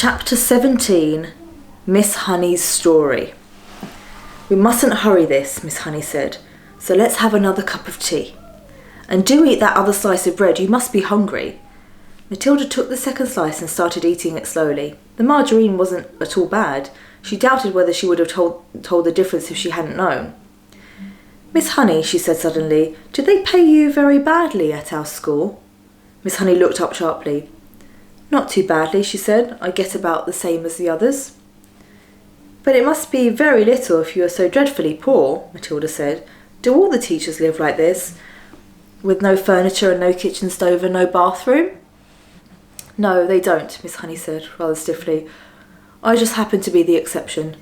Chapter 17, Miss Honey's Story. "We mustn't hurry this," Miss Honey said, "so let's have another cup of tea. And do eat that other slice of bread, you must be hungry." Matilda took the second slice and started eating it slowly. The margarine wasn't at all bad. She doubted whether she would have told the difference if she hadn't known. "Miss Honey," she said suddenly, "do they pay you very badly at our school?" Miss Honey looked up sharply. "Not too badly," she said. "I get about the same as the others." "But it must be very little if you are so dreadfully poor," Matilda said. "Do all the teachers live like this, with no furniture and no kitchen stove and no bathroom?" "No, they don't," Miss Honey said, rather stiffly. "I just happen to be the exception."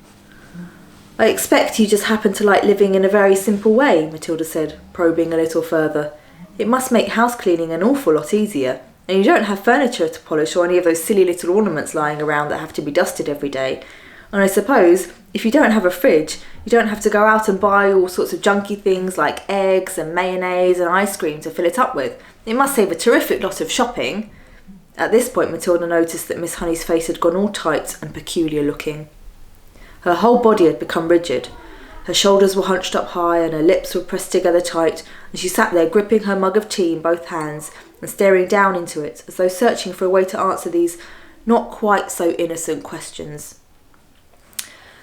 "I expect you just happen to like living in a very simple way," Matilda said, probing a little further. "It must make house cleaning an awful lot easier. And you don't have furniture to polish or any of those silly little ornaments lying around that have to be dusted every day. And I suppose, if you don't have a fridge, you don't have to go out and buy all sorts of junky things like eggs and mayonnaise and ice cream to fill it up with. It must save a terrific lot of shopping." At this point, Matilda noticed that Miss Honey's face had gone all tight and peculiar looking. Her whole body had become rigid. Her shoulders were hunched up high and her lips were pressed together tight, and she sat there gripping her mug of tea in both hands and staring down into it, as though searching for a way to answer these not quite so innocent questions.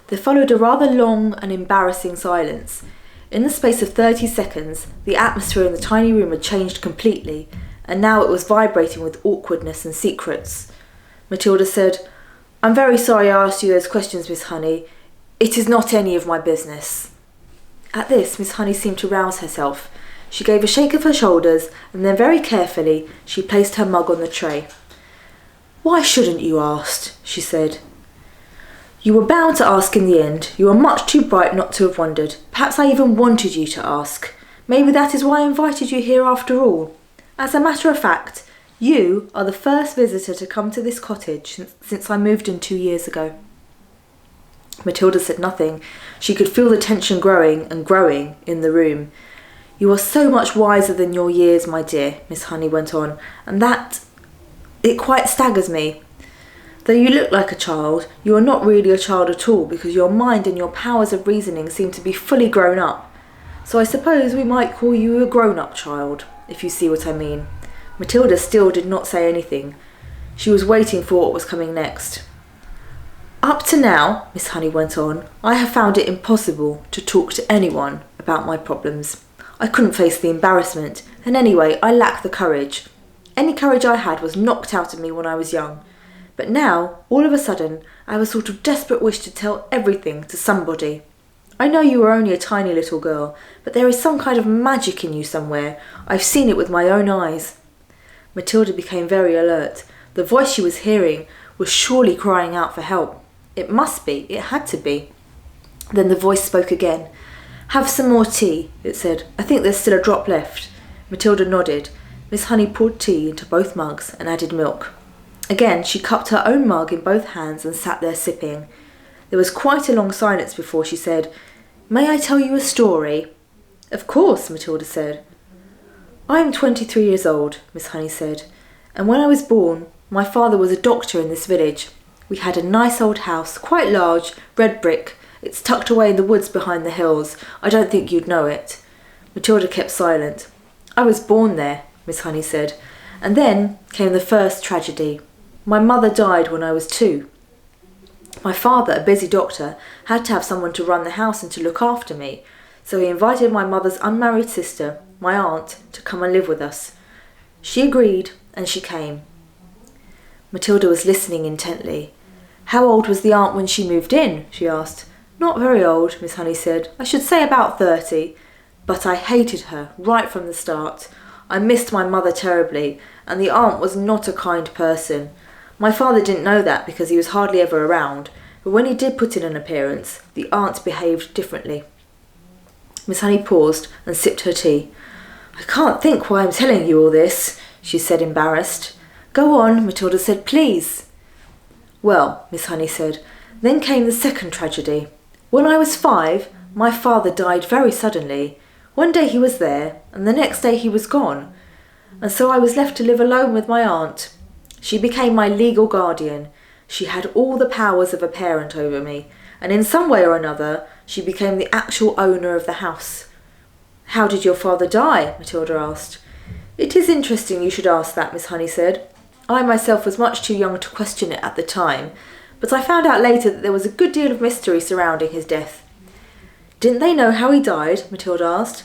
There followed a rather long and embarrassing silence. In the space of 30 seconds, the atmosphere in the tiny room had changed completely, and now it was vibrating with awkwardness and secrets. Matilda said, "I'm very sorry I asked you those questions, Miss Honey. It is not any of my business." At this, Miss Honey seemed to rouse herself. She gave a shake of her shoulders, and then very carefully she placed her mug on the tray. "Why shouldn't you ask?" she said. "You were bound to ask in the end. You are much too bright not to have wondered. Perhaps I even wanted you to ask. Maybe that is why I invited you here after all. As a matter of fact, you are the first visitor to come to this cottage since I moved in 2 years ago." Matilda said nothing. She could feel the tension growing and growing in the room. "You are so much wiser than your years, my dear," Miss Honey went on, "and it quite staggers me. Though you look like a child, you are not really a child at all, because your mind and your powers of reasoning seem to be fully grown up. So I suppose we might call you a grown-up child, if you see what I mean." Matilda still did not say anything. She was waiting for what was coming next. "Up to now," Miss Honey went on, "I have found it impossible to talk to anyone about my problems. I couldn't face the embarrassment, and anyway, I lack the courage. Any courage I had was knocked out of me when I was young. But now, all of a sudden, I have a sort of desperate wish to tell everything to somebody. I know you are only a tiny little girl, but there is some kind of magic in you somewhere. I've seen it with my own eyes." Matilda became very alert. The voice she was hearing was surely crying out for help. It must be. It had to be. Then the voice spoke again. "Have some more tea," it said. "I think there's still a drop left." Matilda nodded. Miss Honey poured tea into both mugs and added milk. Again, she cupped her own mug in both hands and sat there sipping. There was quite a long silence before she said, "May I tell you a story?" "Of course," Matilda said. "I am 23 years old," Miss Honey said, "and when I was born, my father was a doctor in this village. We had a nice old house, quite large, red brick. It's tucked away in the woods behind the hills. I don't think you'd know it." Matilda kept silent. "I was born there," Miss Honey said, "and then came the first tragedy. My mother died when I was 2. My father, a busy doctor, had to have someone to run the house and to look after me, so he invited my mother's unmarried sister, my aunt, to come and live with us. She agreed, and she came." Matilda was listening intently. "How old was the aunt when she moved in?" she asked. "Not very old," Miss Honey said. "I should say about 30. But I hated her right from the start. I missed my mother terribly, and the aunt was not a kind person. My father didn't know that because he was hardly ever around, but when he did put in an appearance, the aunt behaved differently." Miss Honey paused and sipped her tea. "I can't think why I'm telling you all this," she said, embarrassed. "Go on," Matilda said, "please." "Well," Miss Honey said, "then came the second tragedy. When I was 5, my father died very suddenly. One day he was there, and the next day he was gone. And so I was left to live alone with my aunt. She became my legal guardian. She had all the powers of a parent over me, and in some way or another, she became the actual owner of the house. How did your father die? Matilda asked. It is interesting you should ask that, Miss Honey said. I myself was much too young to question it at the time, but I found out later that there was a good deal of mystery surrounding his death. Didn't they know how he died? Matilda asked.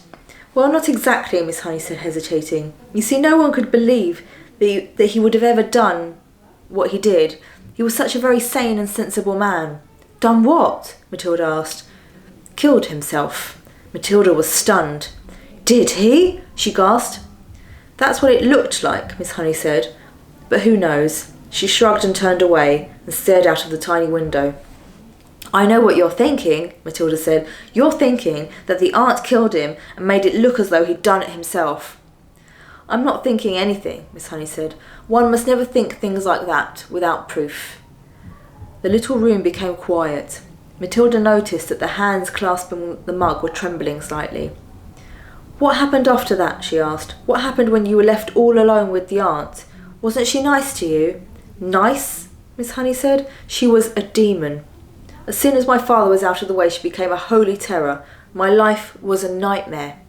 Well, not exactly, Miss Honey said, hesitating. You see, no one could believe that he would have ever done what he did. He was such a very sane and sensible man. Done what? Matilda asked. Killed himself. Matilda was stunned. Did he? She gasped. That's what it looked like, Miss Honey said. But who knows? She shrugged and turned away and stared out of the tiny window. I know what you're thinking, Matilda said. You're thinking that the aunt killed him and made it look as though he'd done it himself. I'm not thinking anything, Miss Honey said. One must never think things like that without proof. The little room became quiet. Matilda noticed that the hands clasping the mug were trembling slightly. What happened after that? She asked. What happened when you were left all alone with the aunt? Wasn't she nice to you? Nice? Miss Honey said. She was a demon. As soon as my father was out of the way, she became a holy terror. My life was a nightmare.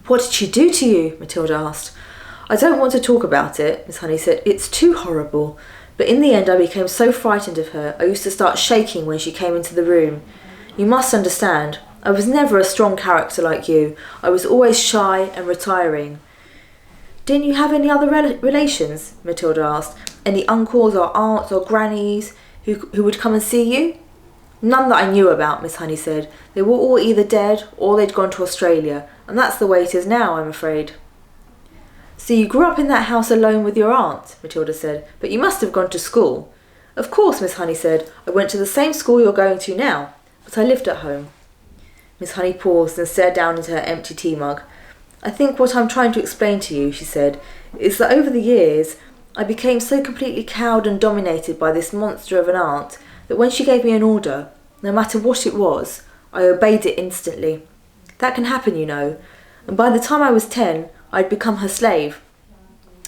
What did she do to you? Matilda asked. I don't want to talk about it, Miss Honey said. It's too horrible. But in the end I became so frightened of her, I used to start shaking when she came into the room. You must understand, I was never a strong character like you. I was always shy and retiring. Didn't you have any other relations? Matilda asked. Any uncles or aunts or grannies who would come and see you? None that I knew about, Miss Honey said. They were all either dead or they'd gone to Australia, and that's the way it is now, I'm afraid. So you grew up in that house alone with your aunt, Matilda said, but you must have gone to school. Of course, Miss Honey said. I went to the same school you're going to now, but I lived at home. Miss Honey paused and stared down into her empty tea mug. I think what I'm trying to explain to you, she said, is that over the years I became so completely cowed and dominated by this monster of an aunt that when she gave me an order, no matter what it was, I obeyed it instantly. That can happen, you know, and by the time I was 10, I'd become her slave.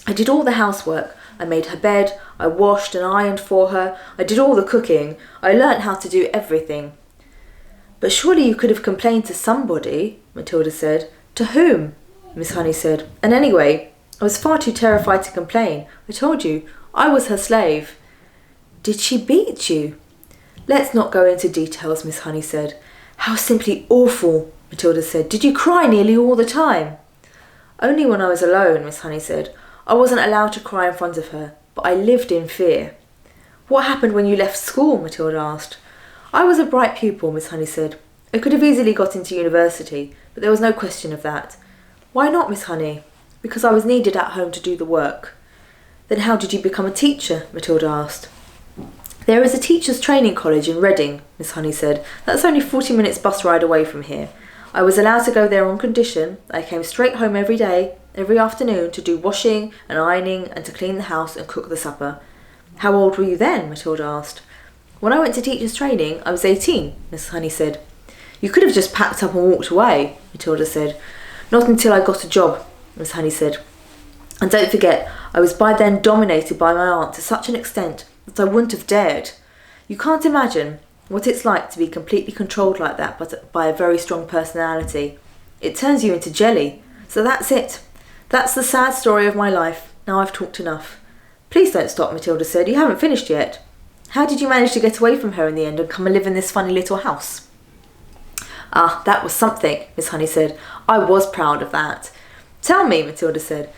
I did all the housework. I made her bed, I washed and ironed for her, I did all the cooking, I learnt how to do everything. But surely you could have complained to somebody, Matilda said. To whom? Miss Honey said. And anyway, I was far too terrified to complain. I told you, I was her slave. Did she beat you? Let's not go into details, Miss Honey said. How simply awful, Matilda said. Did you cry nearly all the time? Only when I was alone, Miss Honey said. I wasn't allowed to cry in front of her, but I lived in fear. What happened when you left school? Matilda asked. I was a bright pupil, Miss Honey said. I could have easily got into university, but there was no question of that. Why not, Miss Honey? Because I was needed at home to do the work. Then how did you become a teacher? Matilda asked. There is a teacher's training college in Reading, Miss Honey said. That's only 40 minutes bus ride away from here. I was allowed to go there on condition. I came straight home every day, every afternoon, to do washing and ironing and to clean the house and cook the supper. How old were you then? Matilda asked. When I went to teacher's training, I was 18, Miss Honey said. You could have just packed up and walked away, Matilda said. Not until I got a job, Miss Honey said. And don't forget, I was by then dominated by my aunt to such an extent that I wouldn't have dared. You can't imagine what it's like to be completely controlled like that by a very strong personality. It turns you into jelly. So that's it. That's the sad story of my life. Now I've talked enough. Please don't stop, Matilda said. You haven't finished yet. How did you manage to get away from her in the end and come and live in this funny little house? Ah, that was something, Miss Honey said. I was proud of that. Tell me, Matilda said.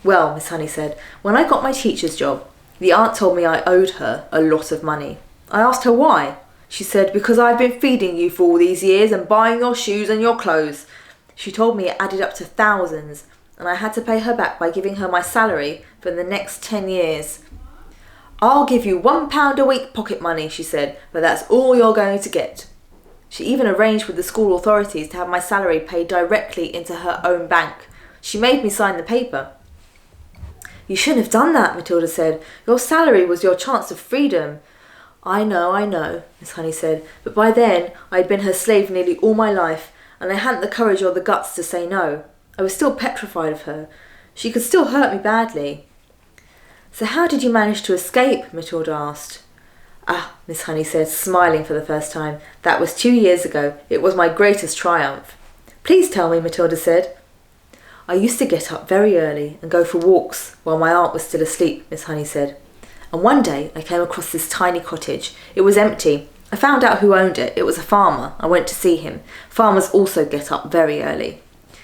Well, Miss Honey said, when I got my teacher's job, the aunt told me I owed her a lot of money. I asked her why. She said, because I've been feeding you for all these years and buying your shoes and your clothes. She told me it added up to thousands, and I had to pay her back by giving her my salary for the next 10 years. I'll give you £1 a week pocket money, she said, but that's all you're going to get. She even arranged with the school authorities to have my salary paid directly into her own bank. She made me sign the paper. You shouldn't have done that, Matilda said. Your salary was your chance of freedom. I know, Miss Honey said, but by then I had been her slave nearly all my life, and I hadn't the courage or the guts to say no. I was still petrified of her. She could still hurt me badly. So how did you manage to escape? Matilda asked. Ah, Miss Honey said, smiling for the first time. That was 2 years ago. It was my greatest triumph. Please tell me, Matilda said. I used to get up very early and go for walks while my aunt was still asleep, Miss Honey said. And one day I came across this tiny cottage. It was empty. I found out who owned it. It was a farmer. I went to see him. Farmers also get up very early.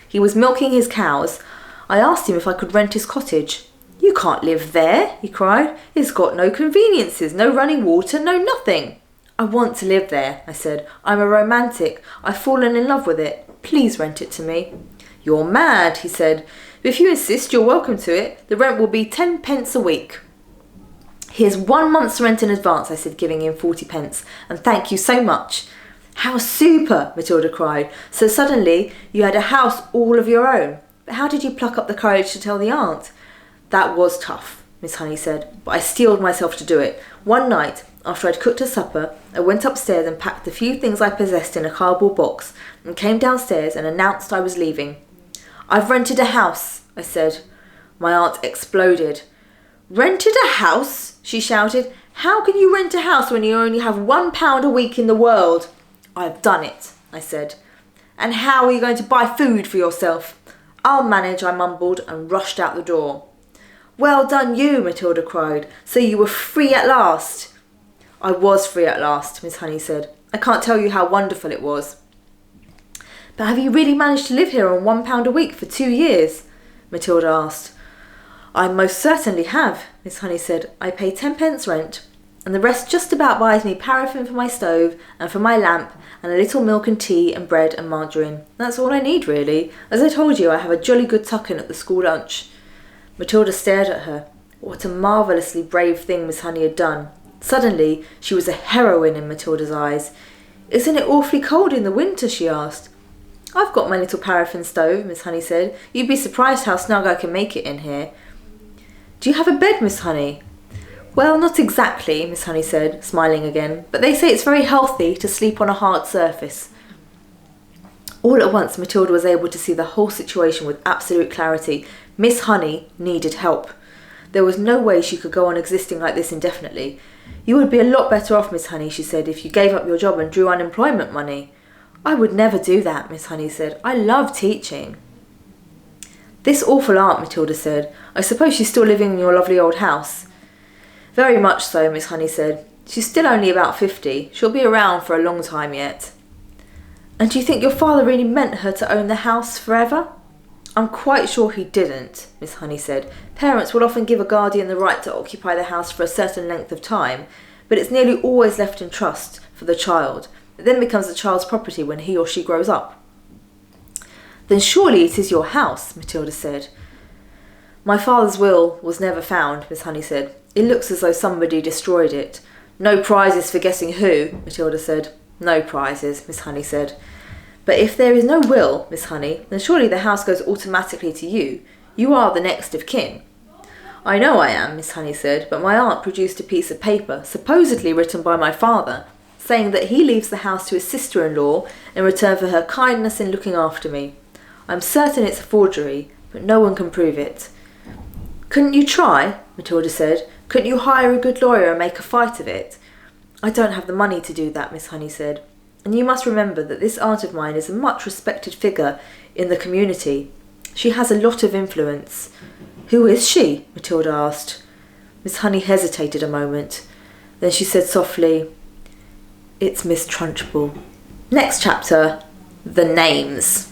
He was milking his cows. I asked him if I could rent his cottage. You can't live there, he cried. It's got no conveniences, no running water, no nothing. I want to live there, I said. I'm a romantic. I've fallen in love with it. Please rent it to me. You're mad, he said. If you insist, you're welcome to it. The rent will be 10 pence a week. Here's 1 month's rent in advance, I said, giving him 40 pence. And thank you so much. How super, Matilda cried. So suddenly you had a house all of your own. But how did you pluck up the courage to tell the aunt? That was tough, Miss Honey said, but I steeled myself to do it. One night, after I'd cooked her supper, I went upstairs and packed the few things I possessed in a cardboard box and came downstairs and announced I was leaving. I've rented a house, I said. My aunt exploded. Rented a house? She shouted. How can you rent a house when you only have £1 a week in the world? I've done it, I said. And how are you going to buy food for yourself? I'll manage, I mumbled and rushed out the door. Well done you, Matilda cried. So you were free at last. I was free at last, Miss Honey said. I can't tell you how wonderful it was. But have you really managed to live here on £1 a week for 2 years? Matilda asked. I most certainly have, Miss Honey said. I pay 10 pence rent, and the rest just about buys me paraffin for my stove and for my lamp and a little milk and tea and bread and margarine. That's all I need, really. As I told you, I have a jolly good tuck-in at the school lunch. Matilda stared at her. What a marvellously brave thing Miss Honey had done. Suddenly, she was a heroine in Matilda's eyes. Isn't it awfully cold in the winter? She asked. I've got my little paraffin stove, Miss Honey said. You'd be surprised how snug I can make it in here. Do you have a bed, Miss Honey? Well, not exactly, Miss Honey said, smiling again, but they say it's very healthy to sleep on a hard surface. All at once, Matilda was able to see the whole situation with absolute clarity. Miss Honey needed help. There was no way she could go on existing like this indefinitely. You would be a lot better off, Miss Honey, she said, if you gave up your job and drew unemployment money. I would never do that, Miss Honey said. I love teaching. This awful aunt, Matilda said. I suppose she's still living in your lovely old house. Very much so, Miss Honey said. She's still only about 50. She'll be around for a long time yet. And do you think your father really meant her to own the house forever? I'm quite sure he didn't, Miss Honey said. Parents will often give a guardian the right to occupy the house for a certain length of time, but it's nearly always left in trust for the child. It then becomes the child's property when he or she grows up. Then surely it is your house, Matilda said. My father's will was never found, Miss Honey said. It looks as though somebody destroyed it. No prizes for guessing who, Matilda said. No prizes, Miss Honey said. But if there is no will, Miss Honey, then surely the house goes automatically to you. You are the next of kin. I know I am, Miss Honey said, but my aunt produced a piece of paper, supposedly written by my father, saying that he leaves the house to his sister-in-law in return for her kindness in looking after me. I'm certain it's a forgery, but no one can prove it. Couldn't you try? Matilda said. Couldn't you hire a good lawyer and make a fight of it? I don't have the money to do that, Miss Honey said. And you must remember that this aunt of mine is a much respected figure in the community. She has a lot of influence. Who is she? Matilda asked. Miss Honey hesitated a moment. Then she said softly, It's Miss Trunchbull. Next chapter, the names.